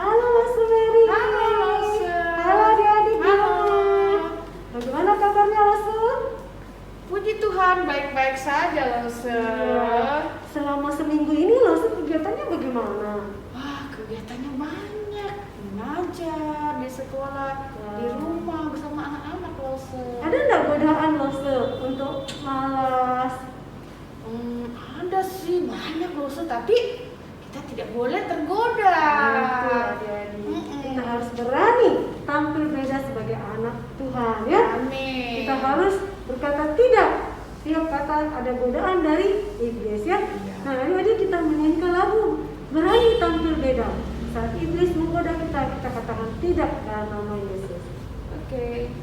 Halo Mas Mary. Halo, Lose. Halo adik-adik. Halo. Bagaimana kabarnya Lose? Puji Tuhan, baik-baik saja, Lose. Selama seminggu ini Lose kegiatannya bagaimana? Wah, kegiatannya banyak. Mengajar di sekolah, di rumah bersama anak-anak, Lose. Ada nggak godaan Lose untuk malas? Ada sih banyak, Lose, tapi kita tidak boleh tergoda. Itu adik-adik. Kita harus berani tampil beda sebagai anak Tuhan ya. Amin. Kita harus berkata tidak. Tiap kata ada godaan dari iblis ya. Iya. Nah, adik-adik kita menyanyikan lagu berani tampil beda. Saat iblis menggoda kita, kita katakan tidak dalam nama Yesus. Oke.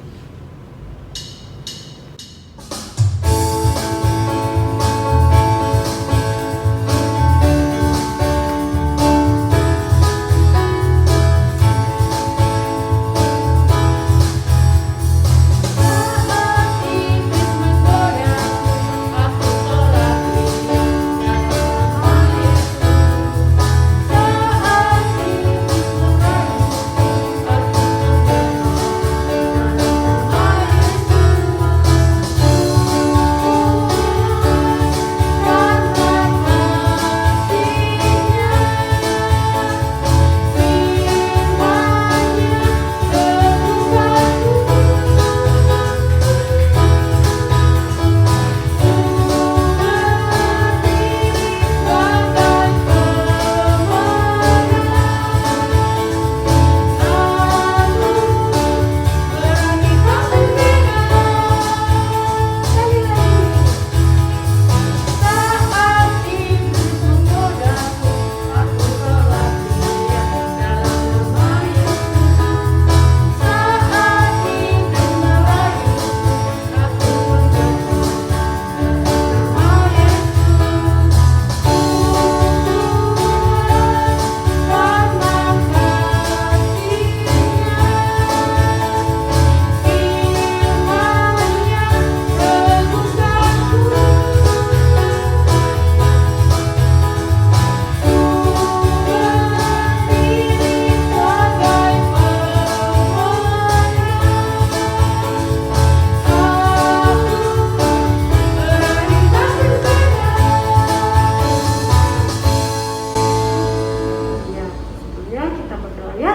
Ya, sebelumnya kita berdoa ya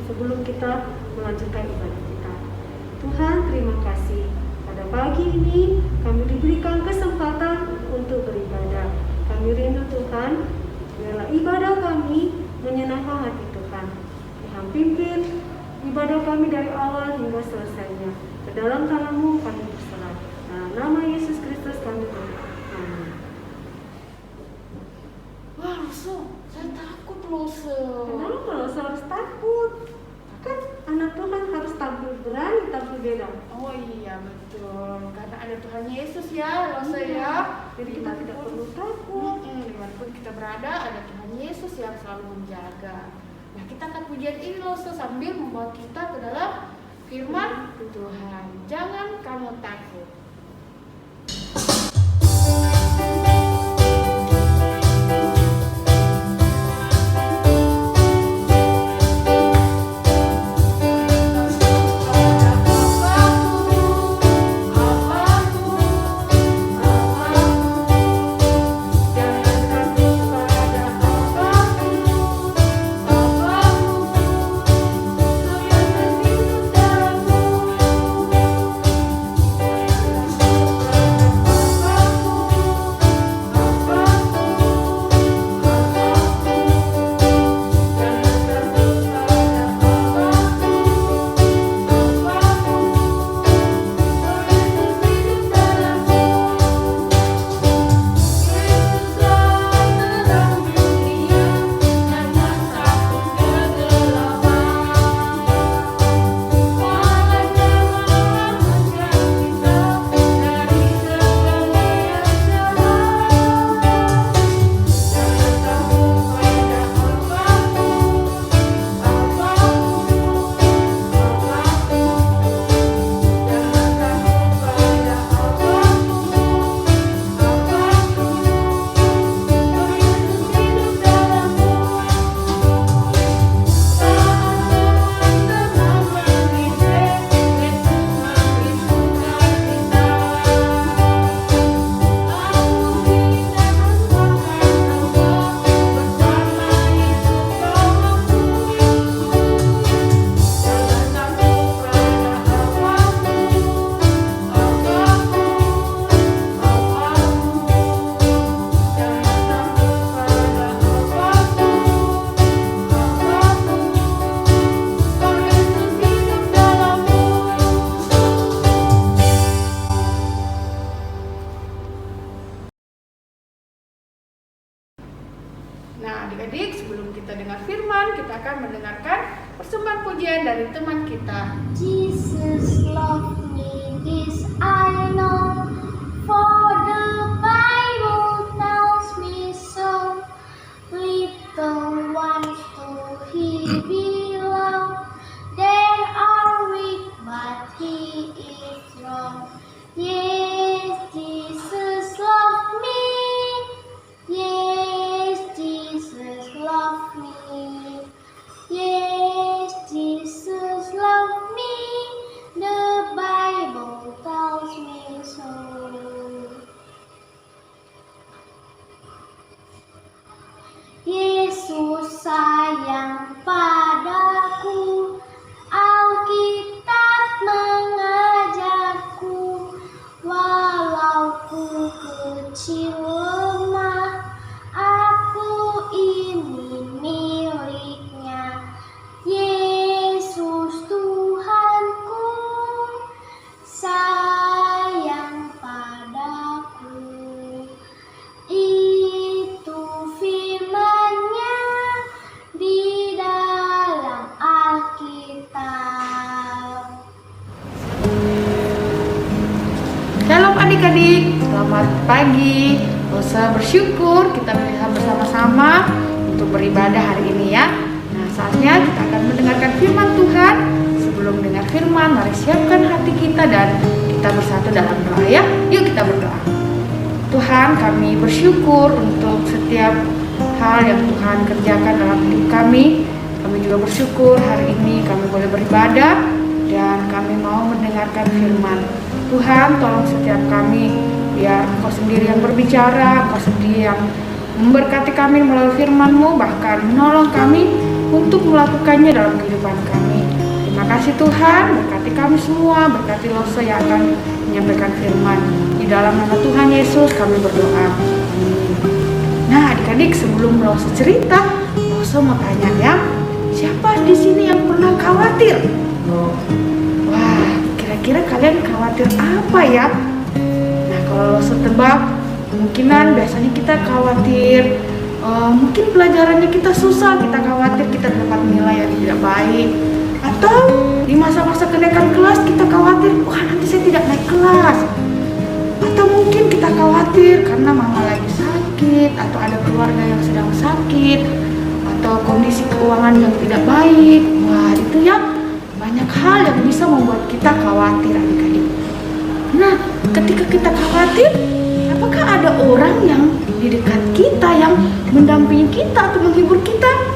sebelum kita melanjutkan ibadah kita. Tuhan, terima kasih. Pada pagi ini kami diberikan kesempatan untuk beribadah. Kami rindu Tuhan, biarlah ibadah kami menyenangkan hati Tuhan. Tuhan pimpin ibadah kami dari awal hingga selesainya. Ke dalam tangan-Mu kami berserah. Dalam nama Yesus Kristus kami berdoa. Amin. Wah, Lose, saya takut, Lose. Kenapa lo harus takut? Kan anak Tuhan harus tampil berani, tampil beda. Oh iya, betul. Karena ada Tuhan Yesus ya, Lose Iya. ya. Jadi kita tidak perlu takut. Dimanapun kita berada, ada Tuhan Yesus yang selalu menjaga. Nah, kita akan pujian ini, Lose, sambil membawa kita ke dalam firman Tuhan. Jangan kamu takut. Apapun kita akan mendengarkan persembahan pujian dari teman kita. Jesus loved me, this I know, for the Bible tells me so. Little ones to He belong, they are weak, but He is strong. Yes, Jesus loved me. Yes, Jesus loved me. Yes, Jesus loved me. The Bible tells me so. Yesus sayang padaku, Alkitab mengajarku, walau ku kecil lemah, aku ini miliknya. Yesus Tuhanku, sayang padaku. Itu firman-Nya di dalam Alkitab. Shalom adik-adik, selamat pagi. Dosa bersyukur kita bisa bersama-sama untuk beribadah hari ini ya. Nah, saatnya kita akan mendengarkan firman Tuhan. Sebelum mendengar firman, mari siapkan hati kita dan kita bersatu dalam doa ya. Yuk kita berdoa. Tuhan, kami bersyukur untuk setiap hal yang Tuhan kerjakan dalam hidup kami. Kami juga bersyukur hari ini kami boleh beribadah dan kami mau mendengarkan firman. Tuhan, tolong setiap kami, biar Engkau sendiri yang berbicara, Engkau sendiri yang memberkati kami melalui firman-Mu, bahkan menolong kami untuk melakukannya dalam kehidupan kami. Terima kasih Tuhan, berkati kami semua, berkati Loso yang akan menyampaikan firman. Di dalam nama Tuhan Yesus kami berdoa. Nah adik-adik, sebelum Loso cerita, Loso mau tanya ya, siapa di sini yang pernah khawatir? Wah, kira-kira kalian khawatir apa ya? Nah kalau Loso tebak, kemungkinan biasanya kita khawatir mungkin pelajarannya kita susah, kita khawatir kita dapat nilai yang tidak baik. Atau di masa-masa kenaikan kelas kita khawatir, wah nanti saya tidak naik kelas. Atau mungkin kita khawatir karena mama lagi sakit, atau ada keluarga yang sedang sakit, atau kondisi keuangan yang tidak baik. Wah itu ya, banyak hal yang bisa membuat kita khawatir adik-adik. Nah ketika kita khawatir, apakah ada orang yang di dekat kita yang mendampingi kita atau menghibur kita?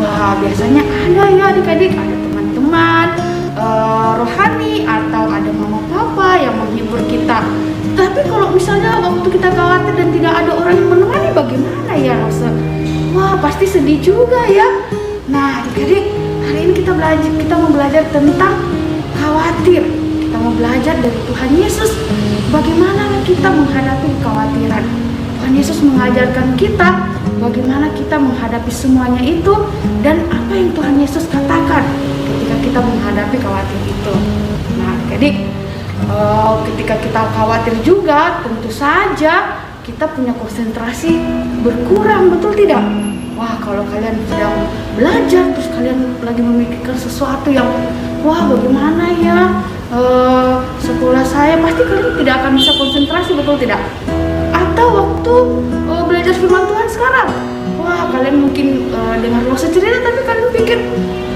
Wah biasanya ada ya adik-adik, ada teman-teman rohani atau ada mama papa yang menghibur kita. Tapi kalau misalnya waktu kita khawatir dan tidak ada orang yang menemani, bagaimana ya rasa? Wah pasti sedih juga ya. Nah adik-adik, hari ini kita mau belajar tentang khawatir. Kita mau belajar dari Tuhan Yesus bagaimana kita menghadapi kekhawatiran. Tuhan Yesus mengajarkan kita bagaimana kita menghadapi semuanya itu dan apa yang Tuhan Yesus katakan ketika kita menghadapi khawatir itu. Nah adik-adik, ketika kita khawatir juga tentu saja kita punya konsentrasi berkurang, betul tidak? Wah kalau kalian sedang belajar terus kalian lagi memikirkan sesuatu yang wah bagaimana ya sekolah saya, pasti kalian tidak akan bisa konsentrasi, betul tidak? Atau waktu belajar firman Tuhan sekarang, wah kalian mungkin dengar Loso cerita tapi kalian pikir,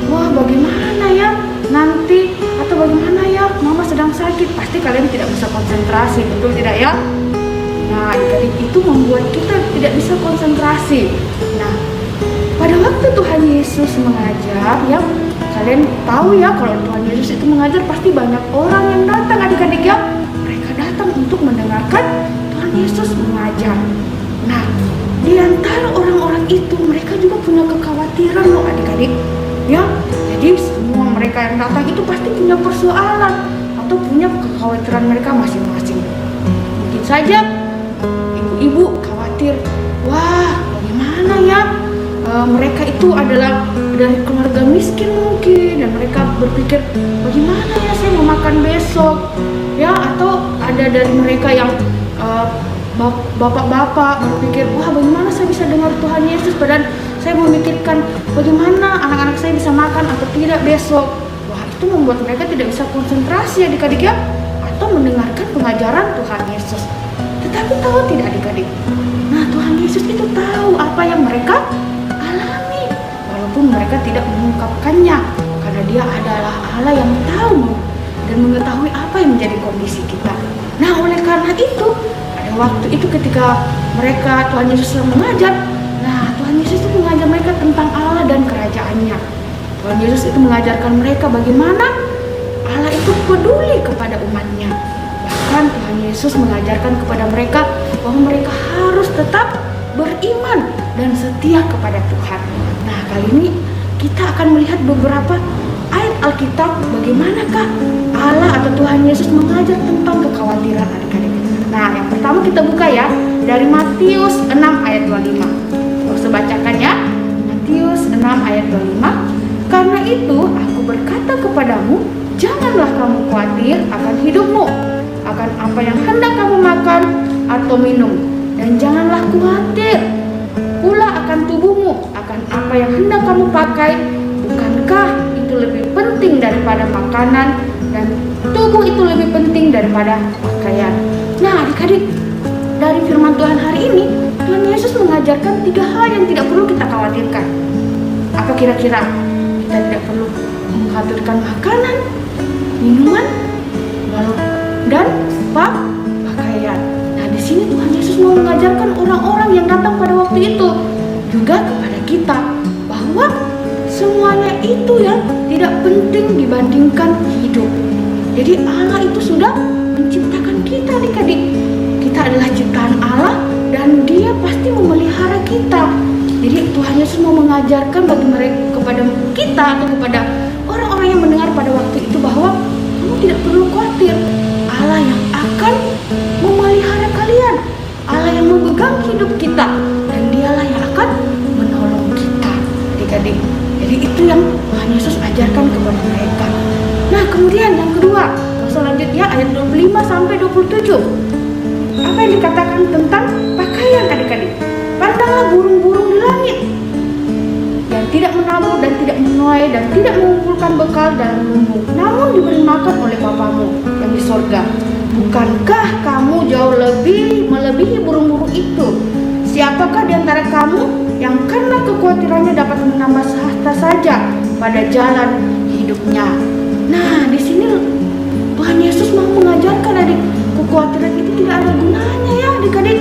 wah bagaimana ya nanti, atau bagaimana ya mama sedang sakit, pasti kalian tidak bisa konsentrasi, betul tidak ya? Nah adik-adik, itu membuat kita tidak bisa konsentrasi. Nah pada waktu Tuhan Yesus mengajar ya, kalian tahu ya kalau Tuhan Yesus itu mengajar pasti banyak orang yang datang adik-adik ya. Mereka datang untuk mendengarkan Tuhan Yesus mengajar. Nah di antara orang-orang itu mereka juga punya kekhawatiran loh adik-adik ya. Jadi semua mereka yang datang itu pasti punya persoalan atau punya kekhawatiran mereka masing-masing. Mungkin saja ibu-ibu khawatir, wah bagaimana ya mereka itu adalah dari keluarga miskin mungkin, dan mereka berpikir bagaimana ya saya mau makan besok ya. Atau ada dari mereka yang bapak-bapak berpikir, wah bagaimana saya bisa dengar Tuhan Yesus padahal saya memikirkan bagaimana anak-anak saya bisa makan atau tidak besok. Wah, itu membuat mereka tidak bisa konsentrasi adik-adik ya, atau mendengarkan pengajaran Tuhan Yesus. Tetapi tahu tidak adik-adik? Nah, Tuhan Yesus itu tahu apa yang mereka alami, walaupun mereka tidak mengungkapkannya, karena Dia adalah Allah yang tahu dan mengetahui apa yang menjadi kondisi kita. Nah, oleh karena itu, pada waktu itu ketika mereka Tuhan Yesus sedang mengajar, nah Tuhan Yesus itu mengajar mereka tentang Allah dan kerajaannya. Tuhan Yesus itu mengajarkan mereka bagaimana Allah itu peduli kepada umatnya. Bahkan Tuhan Yesus mengajarkan kepada mereka bahwa mereka harus tetap beriman dan setia kepada Tuhan. Nah, kali ini kita akan melihat beberapa ayat Alkitab bagaimanakah Allah atau Tuhan Yesus mengajar tentang kekhawatiran adik-adik. Nah, yang pertama kita buka ya dari Matius 6 ayat 25. Saya bacakan ya. Matius 6 ayat 25. Karena itu aku berkata kepadamu, janganlah kamu khawatir akan hidupmu, akan apa yang hendak kamu makan atau minum, dan janganlah khawatir pula akan tubuhmu, akan apa yang hendak kamu pakai. Bukankah itu lebih penting daripada makanan, dan tubuh itu lebih penting daripada pakaian? Nah, adik-adik, dari firman Tuhan hari ini, Tuhan Yesus mengajarkan 3 hal yang tidak perlu kita khawatirkan. Apa kira-kira? Kita tidak perlu mengkhawatirkan makanan, minuman, dan pakaian. Nah, di sini Tuhan Yesus mau mengajarkan orang-orang yang datang pada waktu itu, juga kepada kita, bahwa semuanya itu ya tidak penting dibandingkan hidup. Jadi Allah itu sudah menciptakan kita adik-adik. Kita adalah ciptaan Allah dan Dia pasti memelihara kita. Jadi Tuhan Yesus mau mengajarkan bagi mereka, kepada kita atau kepada orang-orang yang mendengar pada waktu itu, bahwa kamu tidak perlu khawatir. Allah yang akan memelihara kalian, Allah yang memegang hidup kita, dan Dialah yang akan menolong kita adik-adik. Jadi itu yang Tuhan Yesus ajarkan kepada mereka. Nah, kemudian yang kedua, selanjutnya ayat 25 sampai 27. Apa yang dikatakan tentang pakaian adik-adik? Pandanglah burung-burung di langit yang tidak menabur dan tidak menuai dan tidak mengumpulkan bekal dalam lumbung, namun diberi makan oleh Bapamu yang di sorga. Bukankah kamu jauh lebih melebihi burung-burung itu? Siapakah di antara kamu yang karena kekhawatirannya dapat menambah sehasta saja pada jalan hidupnya? Nah, di sini Tuhan Yesus mau mengajarkan adik, kekhawatiran itu tidak ada gunanya ya adik-adik.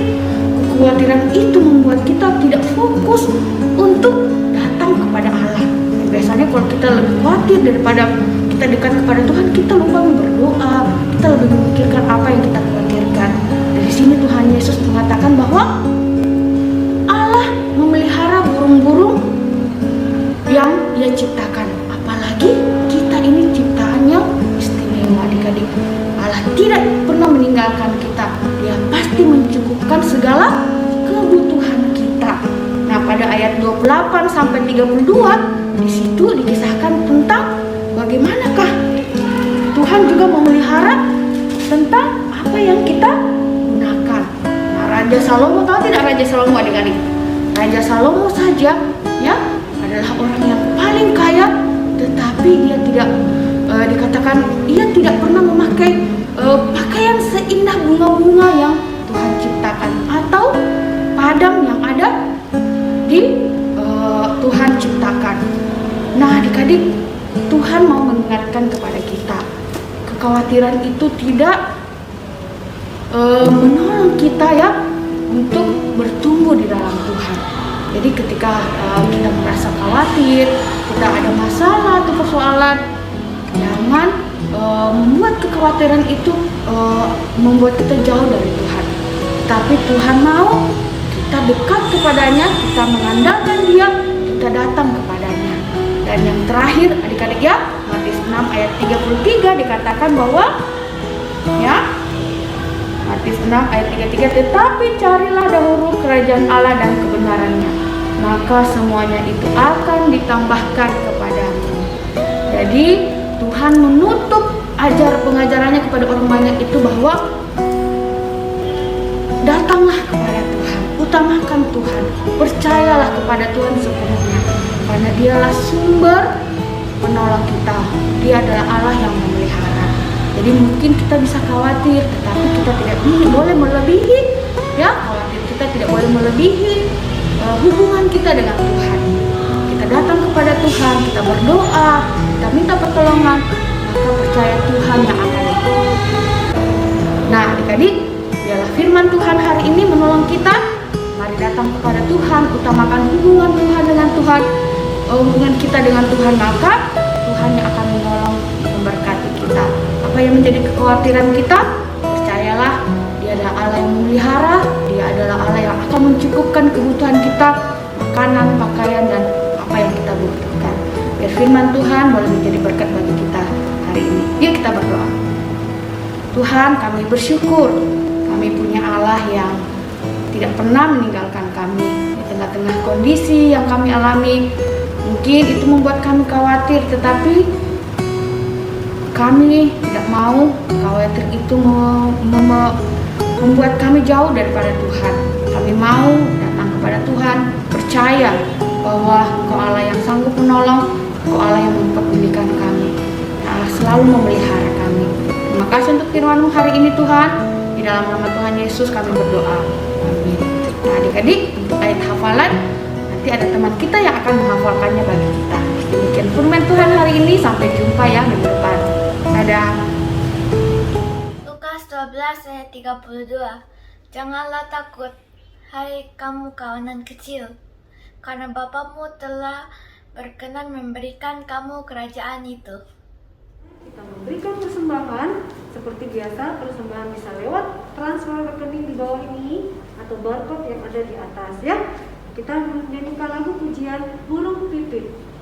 Kekhawatiran itu membuat kita tidak fokus untuk datang kepada Allah. Biasanya kalau kita lebih khawatir daripada kita dekat kepada Tuhan, kita lupa berdoa, kita lebih memikirkan apa yang kita khawatirkan. Dari sini Tuhan Yesus mengatakan bahwa Allah memelihara burung-burung yang Dia ciptakan. Apalagi kita ini ciptaan yang istimewa adik-adik. Allah tidak pernah meninggalkan kita. Dia pasti mencukupkan segala kebutuhan kita. Nah, pada ayat 28 sampai 32 di situ dikisahkan tentang bagaimanakah Tuhan juga memelihara tentang apa yang kita gunakan. Nah, Raja Salomo, tahu tidak Raja Salomo adik-adik? Raja Salomo saja ya adalah orang yang paling kaya, tetapi dia tidak dikatakan ia tidak pernah memakai pakaian seindah bunga-bunga yang Tuhan ciptakan atau padang yang ada di Tuhan ciptakan. Nah, adik-adik, Tuhan mau mengingatkan kepada kita, kekhawatiran itu tidak menolong kita ya untuk bertumbuh di dalam Tuhan. Jadi ketika kita merasa khawatir, kita ada masalah atau persoalan, jangan membuat kekhawatiran itu membuat kita jauh dari Tuhan. Tapi Tuhan mau kita dekat kepadanya, kita mengandalkan Dia, kita datang kepadanya. Dan yang terakhir adik-adik ya, Matius 6 ayat 33 dikatakan bahwa ya, Matius 6 ayat 33, tetapi carilah dahulu kerajaan Allah dan kebenarannya, maka semuanya itu akan ditambahkan kepadamu. Jadi Tuhan menutup pengajarannya kepada orang banyak itu bahwa datanglah kepada Tuhan, utamakan Tuhan, percayalah kepada Tuhan sepenuhnya, karena Dialah sumber penolong kita. Dia adalah Allah yang memelihara. Jadi mungkin kita bisa khawatir, tetapi kita tidak boleh melebihi, ya, khawatir kita tidak boleh melebihi hubungan kita dengan Tuhan. Kita datang kepada Tuhan, kita berdoa, kita minta pertolongan, maka percaya Tuhan yang akan menolong. Nah, adik-adik, biarlah firman Tuhan hari ini menolong kita. Mari datang kepada Tuhan, utamakan hubungan Tuhan dengan Tuhan, hubungan kita dengan Tuhan, maka Tuhan yang akan menolong, memberkati kita. Apa yang menjadi kekhawatiran kita, percayalah Dia adalah Allah yang memelihara. Dia adalah Allah yang akan mencukupkan kebutuhan kita, makanan, pakaian, dan apa yang kita butuhkan. Biar firman Tuhan boleh menjadi berkat bagi kita hari ini. Yuk kita berdoa. Tuhan, kami bersyukur kami punya Allah yang tidak pernah meninggalkan kami di tengah-tengah kondisi yang kami alami. Mungkin itu membuat kami khawatir, tetapi kami tidak mau khawatir itu membuat kami jauh daripada Tuhan. Kami mau datang kepada Tuhan, percaya bahwa Engkau Allah yang sanggup menolong, Engkau Allah yang mempedulikan kami, Allah selalu memelihara kami. Terima kasih untuk firman-Mu hari ini Tuhan. Di dalam nama Tuhan Yesus kami berdoa. Amin. Nah, adik-adik, untuk ayat hafalan nanti ada teman kita yang akan menghafalkannya bagi kita. Demikian firman Tuhan hari ini. Sampai jumpa ya minggu depan. Dadah. Lukas 12 ayat 32. Janganlah takut, hai kamu kawanan kecil, karena Bapamu telah berkenan memberikan kamu kerajaan itu. Kita memberikan persembahan seperti biasa. Persembahan bisa lewat transfer rekening di bawah ini atau barcode yang ada di atas ya. Kita menyanyikan lagu pujian Burung Pipit.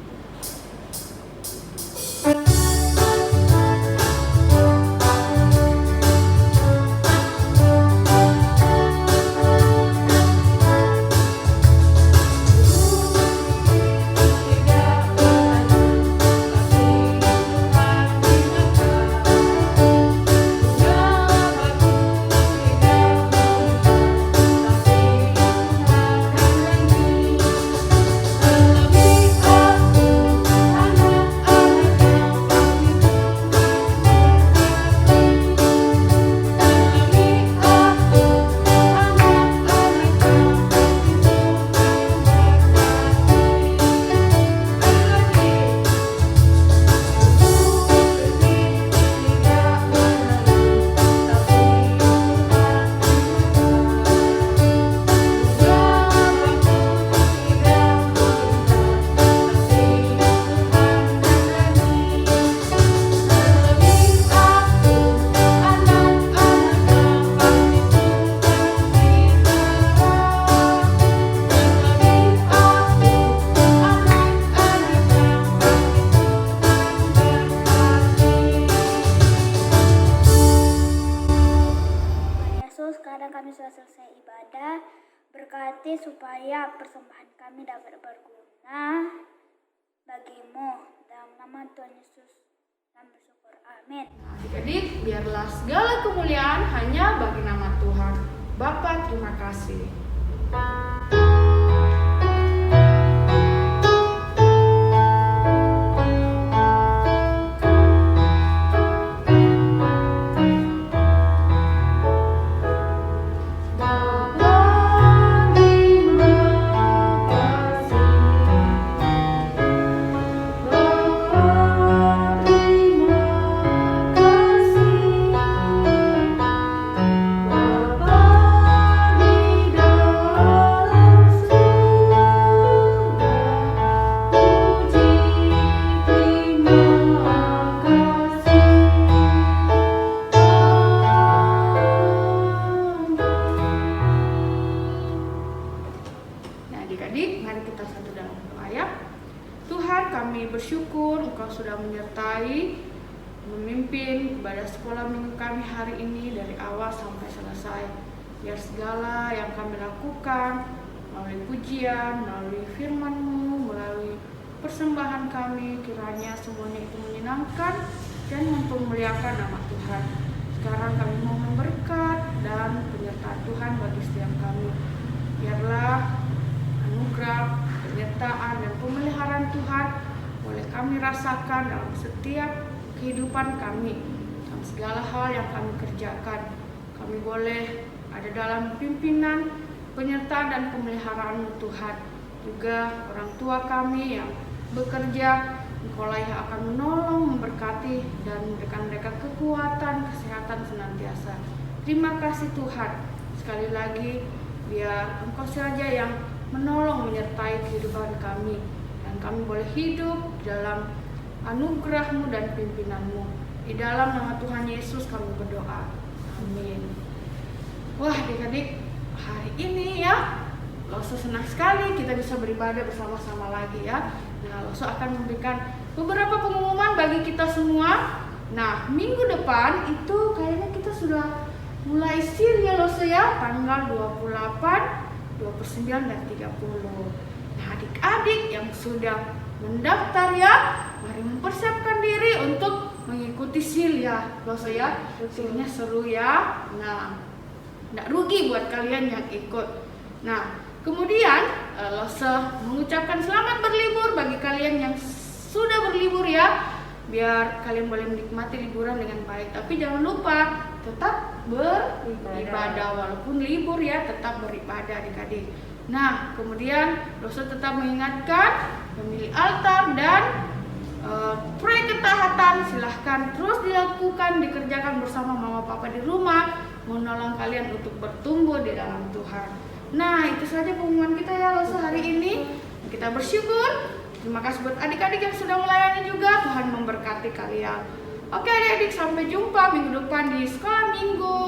Berkati supaya persembahan kami dapat berguna bagimu. Dalam nama Tuhan Yesus kami bersyukur. Amin. Adik-adik, biarlah segala kemuliaan hanya bagi nama Tuhan. Bapa, terima kasih. Adik-adik, mari kita satu dalam doa ya. Tuhan, kami bersyukur Engkau sudah menyertai, memimpin ibadah sekolah minggu kami hari ini dari awal sampai selesai. Biar segala yang kami lakukan melalui pujian, melalui firman-Mu, melalui persembahan kami, kiranya semuanya itu menyenangkan dan mempermuliakan nama Tuhan. Sekarang kami mau berkat dan penyertaan Tuhan bagi setiap kami. biarlah anugerah, penyertaan, dan pemeliharaan Tuhan boleh kami rasakan dalam setiap kehidupan kami, dalam segala hal yang kami kerjakan. Kami boleh ada dalam pimpinan, penyertaan, dan pemeliharaan Tuhan. Juga orang tua kami yang bekerja, Engkaulah yang akan menolong, memberkati, dan memberikan mereka kekuatan, kesehatan senantiasa. Terima kasih Tuhan. Sekali lagi, biar Engkau saja yang menolong, menyertai kehidupan kami, dan kami boleh hidup dalam anugerah-Mu dan pimpinan-Mu. Di dalam nama Tuhan Yesus kami berdoa. Amin. Wah, adik-adik, hari ini ya, Loso senang sekali kita bisa beribadah bersama-sama lagi ya. Nah, Loso akan memberikan beberapa pengumuman bagi kita semua. Nah, minggu depan itu kayaknya kita sudah mulai sil ya Loso ya, tanggal 28, 29, dan 30. Nah, adik-adik yang sudah mendaftar ya, mari mempersiapkan diri untuk mengikuti sil ya Loso ya. Silnya seru ya. Nah, tidak rugi buat kalian yang ikut. Nah, kemudian Loso mengucapkan selamat berlibur bagi kalian yang sudah berlibur ya. Biar kalian boleh menikmati liburan dengan baik. Tapi jangan lupa tetap beribadah walaupun libur ya, tetap beribadah adik-adik. Nah, kemudian Loso tetap mengingatkan memilih altar dan proyek ketaatan silahkan terus dilakukan, dikerjakan bersama mama papa di rumah, menolong kalian untuk bertumbuh di dalam Tuhan. Nah, itu saja pengumuman kita ya Loso hari ini. Kita bersyukur. Terima kasih buat adik-adik yang sudah melayani juga. Tuhan memberkati kalian. Oke adik-adik, sampai jumpa minggu depan di sekolah minggu.